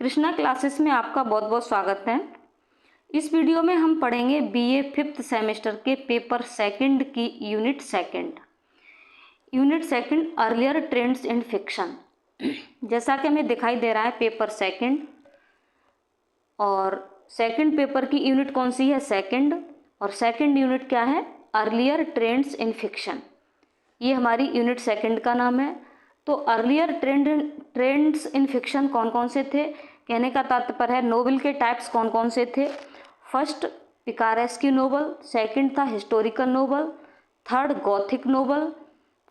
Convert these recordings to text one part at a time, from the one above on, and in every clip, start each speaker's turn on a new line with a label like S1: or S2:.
S1: Krishna classes में आपका बहुत बहुत स्वागत है। इस वीडियो में हम पढ़ेंगे बीए 5th सेमेस्टर के पेपर सेकंड की unit second earlier trends in fiction. जैसा कि हमें दिखाई दे रहा है पेपर सेकंड, और सेकंड पेपर की यूनिट कौन सी है? सेकंड। और सेकंड यूनिट क्या है? Earlier trends in fiction. ये हमारी यूनिट सेकंड का नाम है। तो अर्लियर ट्रेंड्स इन फिक्शन कौन कौन से थे? कहने का तात्पर्य है नोवेल के टाइप्स कौन कौन से थे। फर्स्ट पिकारेस्की नोवेल, सेकंड था historical novel, third Gothic novel,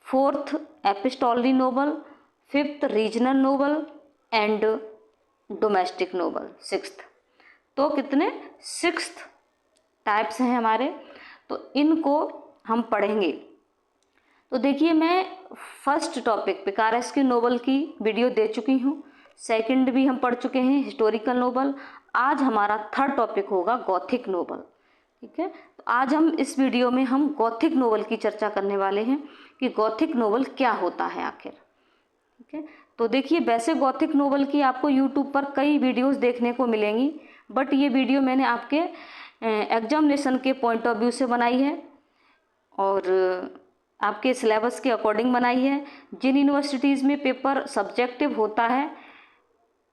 S1: fourth epistolary novel, fifth regional novel and domestic novel, sixth. तो कितने? 6 टाइप्स हैं हमारे। तो इनको हम पढ़ेंगे। तो देखिए, मैं फर्स्ट टॉपिक पिकारेस्की नोवेल की वीडियो दे चुकी हूँ, सेकंड भी हम पढ़ चुके हैं हिस्टोरिकल नोवेल। आज हमारा थर्ड टॉपिक होगा गॉथिक नोवेल। ठीक है, तो आज हम इस वीडियो में हम गॉथिक नोवेल की चर्चा करने वाले हैं कि गॉथिक नोवेल क्या होता है आखिर। ठीक है, तो देखिए, वैसे गॉथिक नोवेल की आपको यूट्यूब पर कई वीडियोस देखने को मिलेंगी, बट ये वीडियो मैंने आपके एग्जामिनेशन के पॉइंट ऑफ व्यू से बनाई है और आपके सिलेबस के अकॉर्डिंग बनाई है। जिन यूनिवर्सिटीज़ में पेपर सब्जेक्टिव होता है,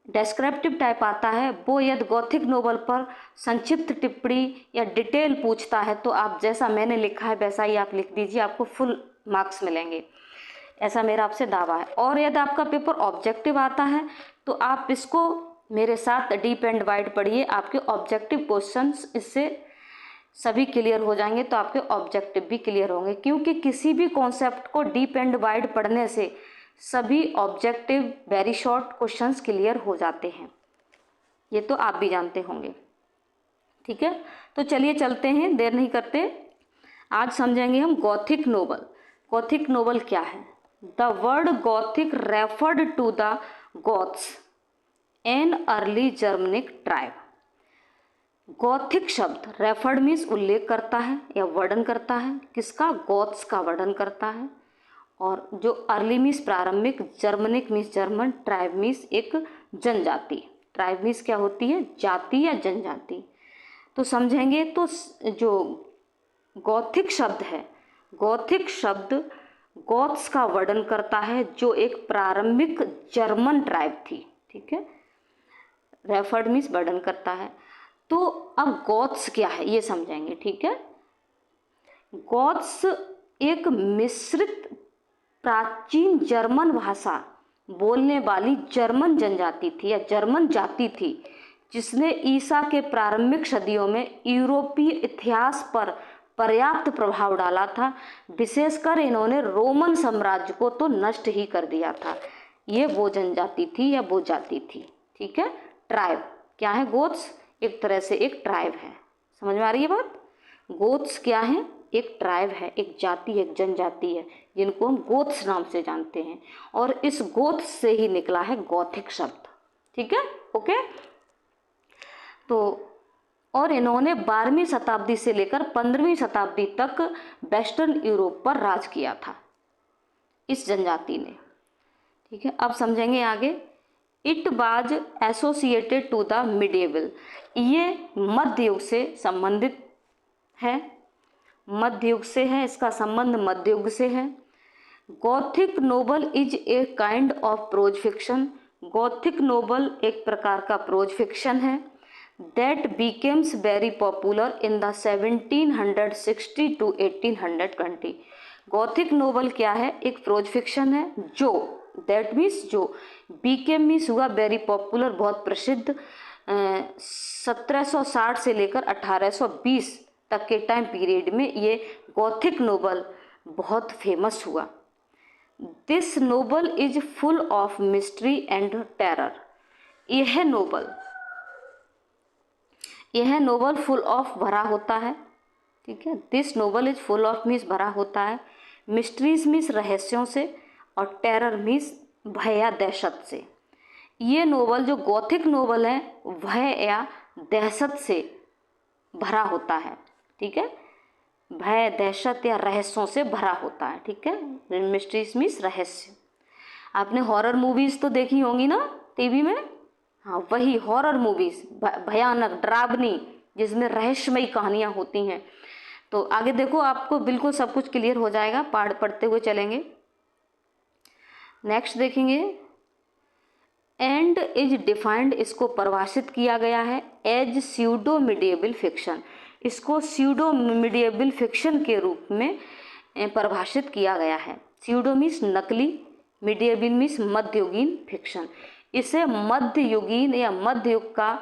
S1: डेस्क्रिप्टिव टाइप आता है, वो यदि गॉथिक नोवेल पर संक्षिप्त टिप्पणी या डिटेल पूछता है तो आप जैसा मैंने लिखा है वैसा ही आप लिख दीजिए, आपको फुल मार्क्स मिलेंगे, ऐसा मेरा आपसे दावा है। और यदि आपका पेपर ऑब्जेक्टिव आता है तो आप इसको मेरे साथ डीप एंड वाइड पढ़िए, आपके ऑब्जेक्टिव क्वेश्चंस इससे सभी क्लियर हो जाएंगे, तो आपके ऑब्जेक्टिव भी क्लियर होंगे। क्योंकि किसी भी कॉन्सेप्ट को डीप एंड वाइड पढ़ने से सभी objective very short questions clear हो जाते हैं, ये तो आप भी जानते होंगे। ठीक है, तो चलिए चलते हैं, देर नहीं करते। आज समझेंगे हम गॉथिक नोवेल। गॉथिक नोवेल क्या है? The word Gothic referred to the Goths, an early Germanic tribe. Gothic शब्द रेफर्ड मीन्स उल्लेख करता है या वर्णन करता है, किसका? गॉथ्स का वर्णन करता है। और जो अर्ली मीन्स प्रारंभिक, Germanic means German, tribe means एक जनजाति। ट्राइब मीन्स क्या होती है? जाति या जनजाति। तो समझेंगे तो जो गॉथिक शब्द है, गॉथिक शब्द गॉथ्स का वर्णन करता है जो एक प्रारंभिक जर्मन ट्राइब थी। ठीक है, रेफर्ड मीन्स वर्णन करता है। तो अब गॉथ्स क्या है ये समझेंगे। ठीक है, गॉथ्स एक मिश्रित प्राचीन जर्मन भाषा बोलने वाली जर्मन जनजाति थी या जर्मन जाति थी, जिसने ईसा के प्रारंभिक सदियों में यूरोपीय इतिहास पर पर्याप्त प्रभाव डाला था। विशेषकर इन्होंने रोमन साम्राज्य को तो नष्ट ही कर दिया था। ये वो जनजाति थी या वो जाति थी। ठीक है, ट्राइब क्या है? गोथ्स एक तरह से एक ट्राइब है। समझ में आ रही है बात? गोथ्स क्या है? एक ट्राइब है, एक जाति, एक जनजाति है, जिनको हम गोथ्स नाम से जानते हैं। और इस गोथ्स से ही निकला है गॉथिक शब्द। ठीक है, ओके। तो और इन्होंने 12वीं शताब्दी से लेकर 15वीं शताब्दी तक वेस्टर्न यूरोप पर राज किया था, इस जनजाति ने। ठीक है, अब समझेंगे आगे। It was associated to the medieval, ये मध्य युग से संबंधित है, मध्य युग से है, इसका संबंध मध्य युग से है। Gothic novel is a kind of pros fiction, Gothic novel एक प्रकार का प्रोज फिक्शन है। That becomes very popular in the 1760 to 1820। Gothic novel क्या है? एक प्रोज फिक्शन है जो, दैट मीन्स जो, बीकेम मीन्स हुआ वेरी पॉपुलर, बहुत प्रसिद्ध। 1760 से लेकर 1820 तक के टाइम पीरियड में ये गॉथिक नोवेल बहुत फेमस हुआ। This novel is full of mystery and terror. यह नोवेल फुल ऑफ भरा होता है। ठीक है, this novel is full of means भरा होता है, मिस्ट्रीज मीन्स रहस्यों से, और टेरर मीन्स भय या दहशत से। ये नोवेल जो गॉथिक नोवेल है भय या दहशत से भरा होता है। ठीक है, भय, दहशत या रहस्यों से भरा होता है। ठीक है, मिस्ट्रीज मीन्स रहस्य। आपने हॉरर मूवीज तो देखी होंगी ना टीवी में? हाँ वही हॉरर मूवीज़, भयानक डरावनी, जिसमें रहस्यमयी कहानियाँ होती हैं। तो आगे देखो, आपको बिल्कुल सब कुछ क्लियर हो जाएगा, पढ़ते हुए चलेंगे। नेक्स्ट देखेंगे, एंड इज डिफाइंड, इसको परिभाषित किया गया है एज स्यूडो मिडिएबल फिक्शन, इसको स्यूडो मिडिएबल फिक्शन के रूप में परिभाषित किया गया है। स्यूडो मीन्स नकली, मिडिएबल मीन्स मध्ययुगीन फिक्शन, इसे मध्ययुगीन या मध्य युग का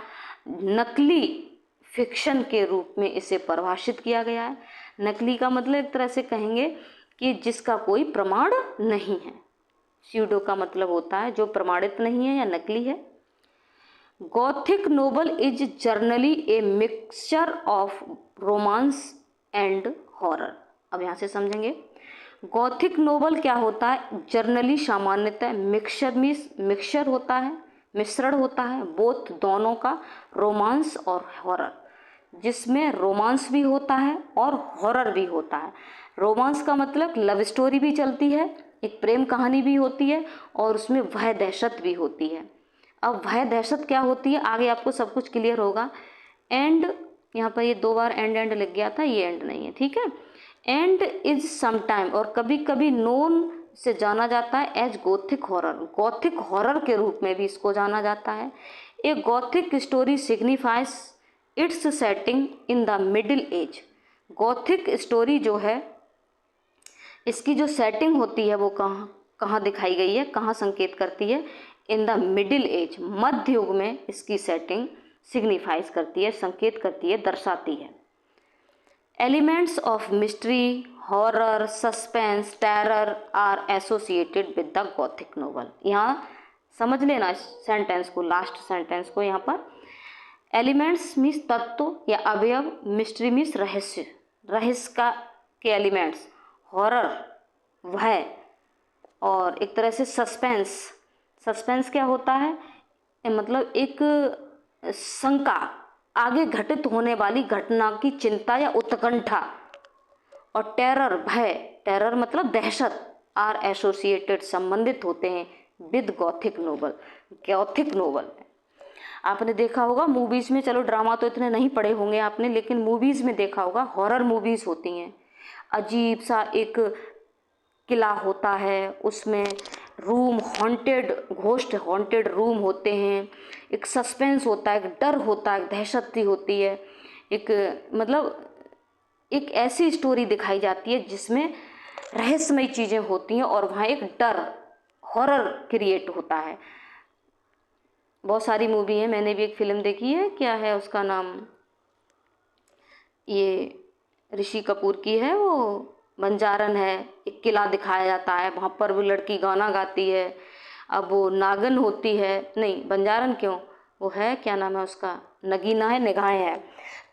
S1: नकली फिक्शन के रूप में इसे परिभाषित किया गया है। नकली का मतलब एक तरह से कहेंगे कि जिसका कोई प्रमाण नहीं है। स्यूडो का मतलब होता है जो प्रमाणित नहीं है या नकली है। Gothic novel is generally a mixture of romance and horror. अब यहाँ से समझेंगे गॉथिक नोवेल क्या होता है। जर्नली सामान्यतः मिक्सचर होता है, मिश्रण होता है, बोथ दोनों का, रोमांस और हॉरर, जिसमें रोमांस भी होता है और हॉरर भी होता है। रोमांस का मतलब लव स्टोरी भी चलती है, एक प्रेम कहानी भी होती है, और उसमें वह दहशत भी होती है। अब वह दहशत क्या होती है आगे आपको सब कुछ क्लियर होगा। एंड, यहाँ पर ये 2 बार एंड लिख गया था, ये एंड नहीं है, ठीक है। एंड इज समटाइम, और कभी कभी नोन से जाना जाता है as gothic horror, gothic horror के रूप में भी इसको जाना जाता है। A gothic story signifies its setting in the middle age. Gothic story जो है, इसकी जो सेटिंग होती है वो कहाँ दिखाई गई है, कहाँ संकेत करती है, इन द मिडिल एज, मध्य युग में इसकी सेटिंग सिग्निफाइज करती है, संकेत करती है, दर्शाती है। Elements of mystery, horror, suspense, terror are associated with the Gothic novel. यहाँ समझ लेना सेंटेंस को, लास्ट सेंटेंस को। यहाँ पर एलिमेंट्स मीन्स तत्व या अवयव, मिस्ट्री मीन्स रहस्य, रहस्य के एलिमेंट्स, हॉरर वह, और एक तरह से सस्पेंस क्या होता है, मतलब एक शंका, आगे घटित होने वाली घटना की चिंता या उत्कंठा। और टेरर भय, टेरर मतलब दहशत, आर एसोसिएटेड संबंधित होते हैं with Gothic novel, Gothic novel. आपने देखा होगा मूवीज़ में, चलो ड्रामा तो इतने नहीं पढ़े होंगे आपने, लेकिन मूवीज़ में देखा होगा, हॉरर मूवीज़ होती हैं, अजीब सा एक किला होता है, उसमें room haunted, ghost haunted room होते हैं, एक सस्पेंस होता है, एक डर होता है, एक दहशत सी होती है, एक मतलब एक ऐसी स्टोरी दिखाई जाती है जिसमें रहस्यमयी चीज़ें होती हैं और वहाँ एक डर, हॉरर क्रिएट होता है। बहुत सारी मूवी है, मैंने भी एक फ़िल्म देखी है, क्या है उसका नाम, ये ऋषि कपूर की है, वो बंजारन है, एक किला दिखाया जाता है, वहाँ पर वो लड़की गाना गाती है, अब वो नागन होती है, नहीं बंजारन क्यों, वो है क्या नाम है उसका, नगीना है, निगाहें है।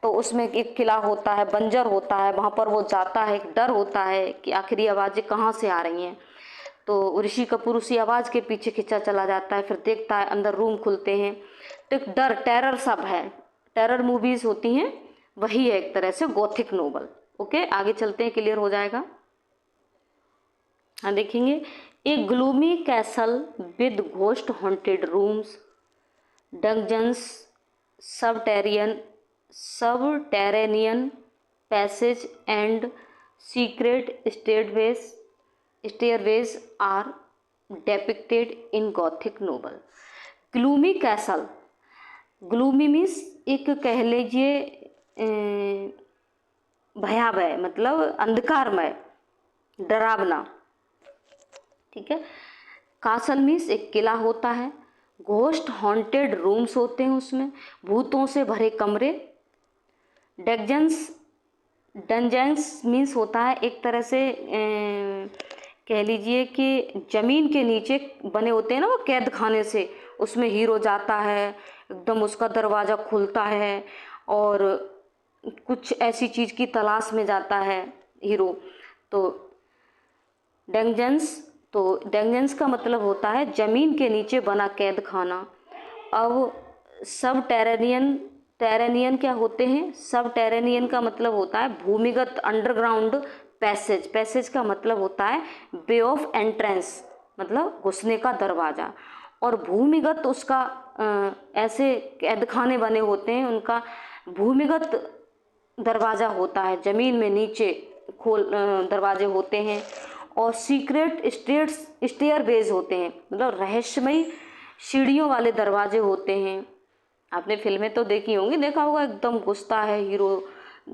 S1: तो उसमें एक किला होता है, बंजर होता है, वहाँ पर वो जाता है, एक डर होता है कि आखिरी आवाज़ें कहाँ से आ रही हैं। तो ऋषि कपूर उसी आवाज़ के पीछे खिंचा चला जाता है, फिर देखता है अंदर रूम खुलते हैं, तो एक डर, टेरर सब है, टेरर मूवीज़ होती हैं, वही है एक तरह से गॉथिक नोवेल। ओके, आगे चलते हैं, क्लियर हो जाएगा। हाँ देखेंगे, a gloomy castle with ghost haunted rooms, dungeons, subterranean passage and secret stairways are depicted in gothic novel. Gloomy castle, gloomy means एक कह लीजिए भयावह, मतलब अंधकारमय, डरावना, ठीक है। कासल मीन्स एक किला होता है, घोस्ट हॉन्टेड रूम्स होते हैं, उसमें भूतों से भरे कमरे। डंजन्स मीन्स होता है एक तरह से कह लीजिए कि ज़मीन के नीचे बने होते हैं ना वो कैद खाने से, उसमें हीरो जाता है, एकदम उसका दरवाज़ा खुलता है और कुछ ऐसी चीज़ की तलाश में जाता है हीरो। तो डंजन्स का मतलब होता है ज़मीन के नीचे बना कैद खाना। अब टेरेनियन क्या होते हैं, टेरेनियन का मतलब होता है भूमिगत, अंडरग्राउंड पैसेज का मतलब होता है वे ऑफ एंट्रेंस, मतलब घुसने का दरवाज़ा, और भूमिगत उसका ऐसे कैद खाने बने होते हैं, उनका भूमिगत दरवाज़ा होता है, ज़मीन में नीचे दरवाजे होते हैं, और सीक्रेट स्टेयरवेज होते हैं, मतलब रहस्यमयी सीढ़ियों वाले दरवाजे होते हैं। आपने फिल्में तो देखी होंगी, देखा होगा, एकदम घुसता है हीरो,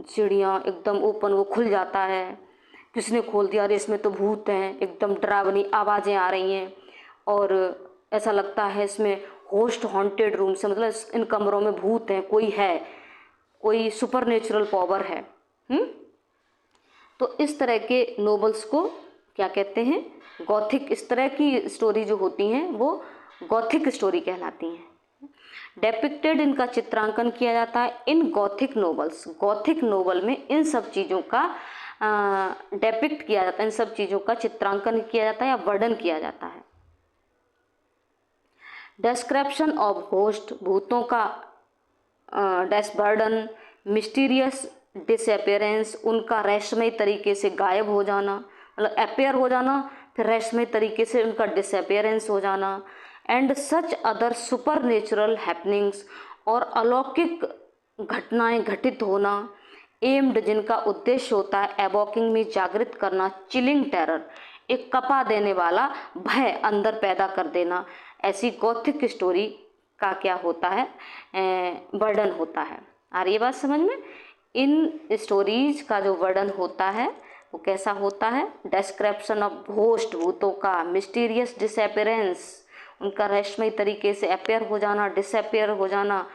S1: सीढ़ियाँ एकदम ओपन, वो खुल जाता है, किसने खोल दिया, अरे इसमें तो भूत हैं, एकदम डरावनी आवाज़ें आ रही हैं, और ऐसा लगता है इसमें होस्ट हॉन्टेड रूम से, मतलब इन कमरों में भूत हैं, कोई है, कोई सुपर नेचुरल पावर है। तो इस तरह के नोवेल्स को क्या कहते हैं, गॉथिक। इस तरह की स्टोरी जो होती हैं वो गॉथिक स्टोरी कहलाती हैं। डेपिक्टेड, इनका चित्रांकन किया जाता है इन गॉथिक नोवेल्स। गॉथिक नोवेल में इन सब चीज़ों का डेपिक्ट किया जाता है, इन सब चीज़ों का चित्रांकन किया जाता है या वर्णन किया जाता है। डिस्क्रिप्शन ऑफ घोस्ट, भूतों का डेस्बर्डन, मिस्टीरियस डिसअपियरेंस, उनका रहस्यमय तरीके से गायब हो जाना, मतलब अपेयर हो जाना, फिर रहस्यमय तरीके से उनका डिसअपियरेंस हो जाना, and such other super natural happenings, और अलौकिक घटनाएं घटित होना, एम्ड, जिनका उद्देश्य होता है एवोकिंग में जागृत करना, चिलिंग टेरर, एक कपा देने वाला भय अंदर पैदा कर देना। ऐसी गॉथिक स्टोरी का क्या होता है, वर्णन होता है। आ रही है बात समझ में? इन स्टोरीज का जो वर्णन होता है वो कैसा होता है, डिस्क्रिप्शन ऑफ घोस्ट, भूतों का, मिस्टीरियस डिसअपियरेंस, उनका रहस्यमय तरीके से अपेयर हो जाना, डिसअपेयर हो जाना,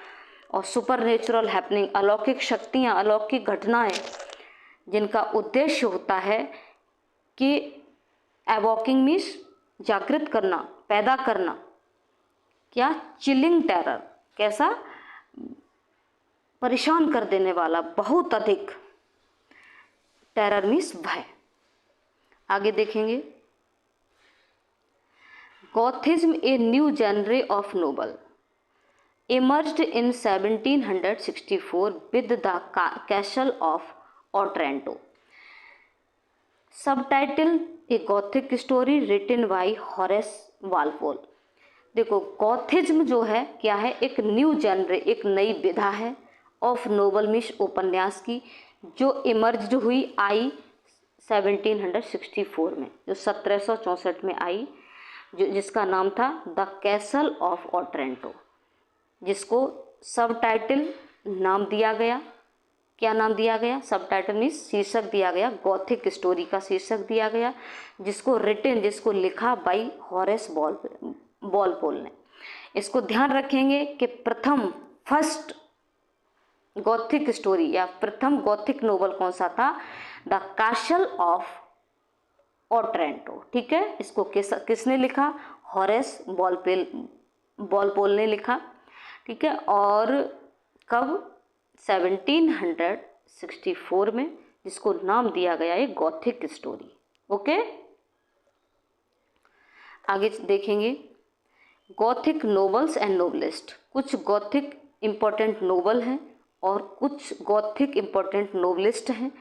S1: और सुपर नेचुरल हैपनिंग, अलौकिक शक्तियाँ, अलौकिक घटनाएं, जिनका उद्देश्य होता है कि एवोकिंग मीन्स जागृत करना, पैदा करना, क्या, चिलिंग टेरर, कैसा, परेशान कर देने वाला, बहुत अधिक, टेरर मीन्स भय। आगे देखेंगे, gothicism a new genre of novel emerged in 1764 with the Castle of Otranto. Subtitle, A Gothic Story written by Horace Walpole. देखो, गॉथिज्म जो है क्या है, एक न्यू जेनरे, एक नई विधा है, ऑफ नोवेल मीन्स उपन्यास की, जो इमर्ज हुई, आई 1764 में, जो 1764 में आई, जो जिसका नाम था द कैसल ऑफ ऑट्रेंटो, जिसको सब टाइटल नाम दिया गया। क्या नाम दिया गया? सब टाइटल मीन्स शीर्षक दिया गया, गॉथिक स्टोरी का शीर्षक दिया गया, जिसको रिटन, जिसको लिखा बाई हॉरेस वॉलपोल ने। इसको ध्यान रखेंगे कि फर्स्ट गॉथिक स्टोरी या प्रथम गॉथिक नोवेल कौन सा था, द कैसल ऑफ ऑट्रेंटो। ठीक है, इसको किसने लिखा? हॉरेस वॉलपोल ने लिखा। ठीक है, और कब? 1764 में, जिसको नाम दिया गया है गॉथिक स्टोरी। ओके, आगे देखेंगे, गॉथिक नोवेल्स एंड नोवेलिस्ट। कुछ गॉथिक इम्पोर्टेंट नोवेल हैं और कुछ गॉथिक इम्पोर्टेंट नोवेलिस्ट हैं,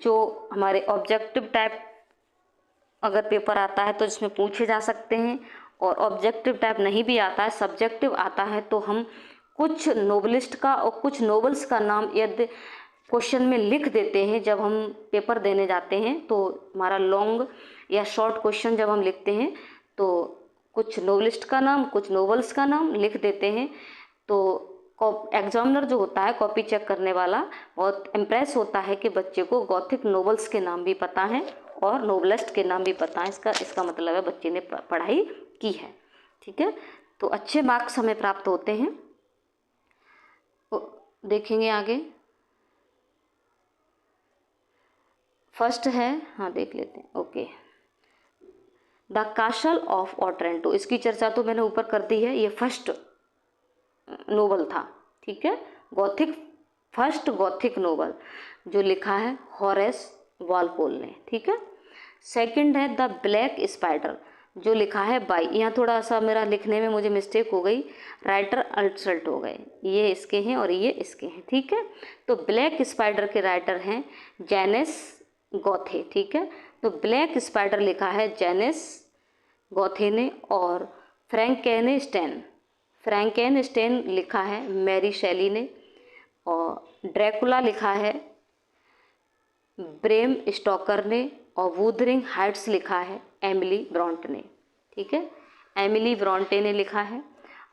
S1: जो हमारे ऑब्जेक्टिव टाइप अगर पेपर आता है तो इसमें पूछे जा सकते हैं, और ऑब्जेक्टिव टाइप नहीं भी आता है, सब्जेक्टिव आता है, तो हम कुछ नोवेलिस्ट का और कुछ नोवेल्स का नाम यदि क्वेश्चन में लिख देते हैं, जब हम पेपर देने जाते हैं तो हमारा लॉन्ग या शॉर्ट क्वेश्चन जब हम लिखते हैं तो कुछ नोवेलिस्ट का नाम, कुछ नोवेल्स का नाम लिख देते हैं, तो एग्जामिनर जो होता है, कॉपी चेक करने वाला, बहुत इम्प्रेस होता है कि बच्चे को गॉथिक नोवेल्स के नाम भी पता हैं और नोवेलिस्ट के नाम भी पता है। इसका मतलब है बच्चे ने पढ़ाई की है। ठीक है, तो अच्छे मार्क्स हमें प्राप्त होते हैं। देखेंगे आगे, फर्स्ट है, हाँ देख लेते हैं। ओके, द कैसल ऑफ ऑट्रेंटो, इसकी चर्चा तो मैंने ऊपर कर दी है, ये फर्स्ट नोवेल था। ठीक है, फर्स्ट गॉथिक नोवेल जो लिखा है हॉरेस वॉलपोल ने। ठीक है, सेकंड है द ब्लैक स्पाइडर, जो लिखा है बाई, यहाँ थोड़ा सा मेरा लिखने में मुझे मिस्टेक हो गई, राइटर अल्टसल्ट हो गए, ये इसके हैं और ये इसके हैं। ठीक है, तो ब्लैक स्पाइडर के राइटर हैं जेनिस गॉथे। ठीक है, तो ब्लैक स्पाइडर लिखा है जेनिस गॉथे ने और फ्रैंकेनस्टाइन फ्रैंकेनस्टाइन लिखा है मैरी शेली ने, और ड्रैकुला लिखा है ब्रेम स्टोकर ने, और वुदरिंग हाइट्स लिखा है एमिली ब्रॉन्टे ने। ठीक है, एमिली ब्रॉन्टे ने लिखा है।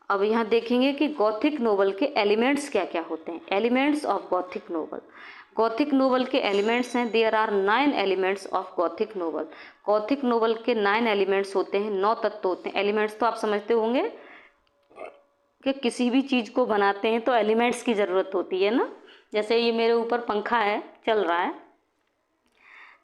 S1: अब यहाँ देखेंगे कि गॉथिक नोवेल के एलिमेंट्स क्या क्या होते हैं। Elements of Gothic novel, Gothic novel के एलिमेंट्स हैं, there are 9 elements of Gothic novel. Gothic novel के 9 एलिमेंट्स होते हैं, 9 तत्व होते हैं। एलिमेंट्स तो आप समझते होंगे कि किसी भी चीज़ को बनाते हैं तो एलिमेंट्स की ज़रूरत होती है ना। जैसे ये मेरे ऊपर पंखा है, चल रहा है,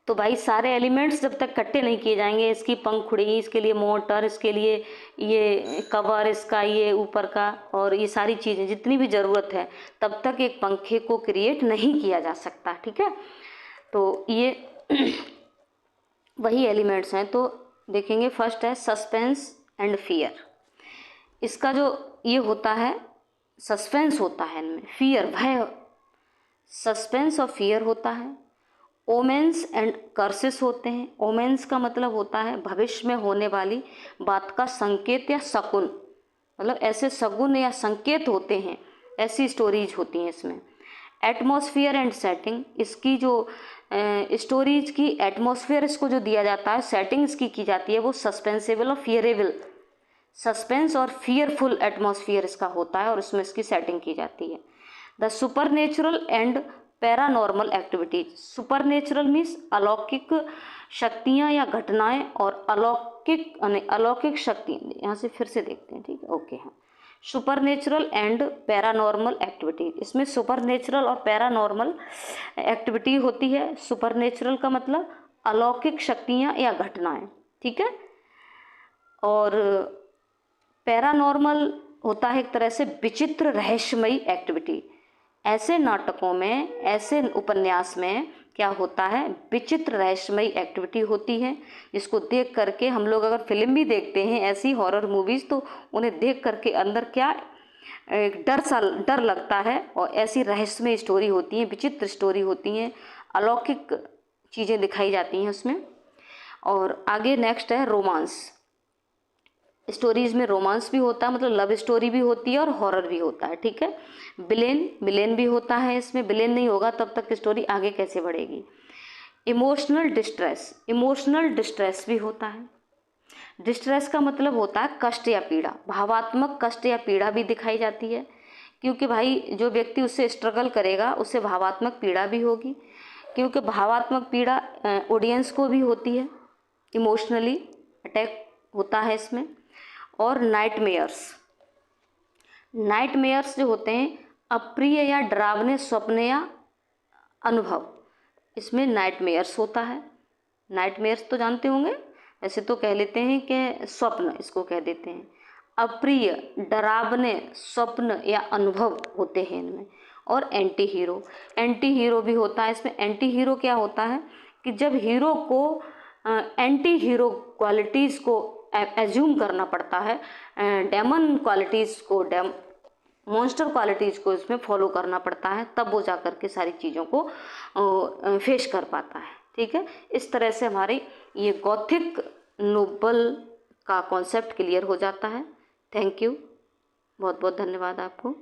S1: तो भाई सारे एलिमेंट्स जब तक इकट्ठे नहीं किए जाएंगे, इसकी पंखुड़ी, इसके लिए मोटर, इसके लिए ये कवर, इसका ये ऊपर का, और ये सारी चीज़ें जितनी भी ज़रूरत है, तब तक एक पंखे को क्रिएट नहीं किया जा सकता। ठीक है, तो ये वही एलिमेंट्स हैं। तो देखेंगे, फर्स्ट है सस्पेंस एंड फियर। इसका जो ये होता है, सस्पेंस होता है इनमें, फियर भय, सस्पेंस और फियर होता है। ओमेंस एंड कर्सेस होते हैं। ओमेंस का मतलब होता है भविष्य में होने वाली बात का संकेत या शकुन, मतलब ऐसे शगुन या संकेत होते हैं, ऐसी स्टोरीज होती हैं इसमें। एटमॉस्फेयर एंड सेटिंग, इसकी जो स्टोरीज की एटमॉस्फेयर इसको जो दिया जाता है, सेटिंग इसकी की जाती है, वो सस्पेंसेबल और फियरेबल, सस्पेंस और फियरफुल एटमॉस्फेयर इसका होता है, और इसमें इसकी सेटिंग की जाती है। The supernatural and paranormal activities. Supernatural means अलौकिक शक्तियाँ या घटनाएं, और अलौकिक शक्ति, यहाँ से फिर से देखते हैं। ठीक है, ओके, हाँ, सुपरनेचुरल एंड पैरानॉर्मल एक्टिविटी। इसमें सुपरनेचुरल और पैरानॉर्मल एक्टिविटी होती है। सुपरनेचुरल का मतलब अलौकिक शक्तियाँ या घटनाएं, ठीक है, और पैरानॉर्मल होता है एक तरह से विचित्र रहस्यमयी एक्टिविटी। ऐसे नाटकों में, ऐसे उपन्यास में क्या होता है, विचित्र रहस्यमयी एक्टिविटी होती है, जिसको देख करके हम लोग अगर फिल्म भी देखते हैं ऐसी हॉरर मूवीज़, तो उन्हें देख करके अंदर क्या एक डर लगता है, और ऐसी रहस्यमयी स्टोरी होती है, विचित्र स्टोरी होती हैं, अलौकिक चीज़ें दिखाई जाती हैं उसमें। और आगे नेक्स्ट है रोमांस। स्टोरीज़ में रोमांस भी होता है, मतलब लव स्टोरी भी होती है और हॉरर भी होता है। ठीक है, विलेन भी होता है इसमें। विलेन नहीं होगा तब तक स्टोरी आगे कैसे बढ़ेगी। इमोशनल डिस्ट्रेस भी होता है। डिस्ट्रेस का मतलब होता है कष्ट या पीड़ा, भावात्मक कष्ट या पीड़ा भी दिखाई जाती है, क्योंकि भाई जो व्यक्ति उससे स्ट्रगल करेगा उससे भावात्मक पीड़ा भी होगी, क्योंकि भावात्मक पीड़ा ऑडियंस को भी होती है, इमोशनली अटैक होता है इसमें। और नाइटमेयर्स जो होते हैं, अप्रिय या डरावने स्वप्न या अनुभव, इसमें नाइटमेयर्स होता है। नाइटमेयर्स तो जानते होंगे, ऐसे तो कह लेते हैं कि स्वप्न, इसको कह देते हैं। अप्रिय, डरावने स्वप्न या अनुभव होते हैं इनमें। और एंटी हीरो भी होता है इसमें। एंटी हीरो क्या होता है कि जब हीरो को एंटी हीरो क्वालिटीज़ को एज्यूम करना पड़ता है, डेमन क्वालिटीज़ को, मॉन्स्टर क्वालिटीज़ को इसमें फॉलो करना पड़ता है, तब वो जा कर के सारी चीज़ों को फेस कर पाता है। ठीक है, इस तरह से हमारी ये गॉथिक नोवेल का कॉन्सेप्ट क्लियर हो जाता है। थैंक यू, बहुत बहुत धन्यवाद आपको।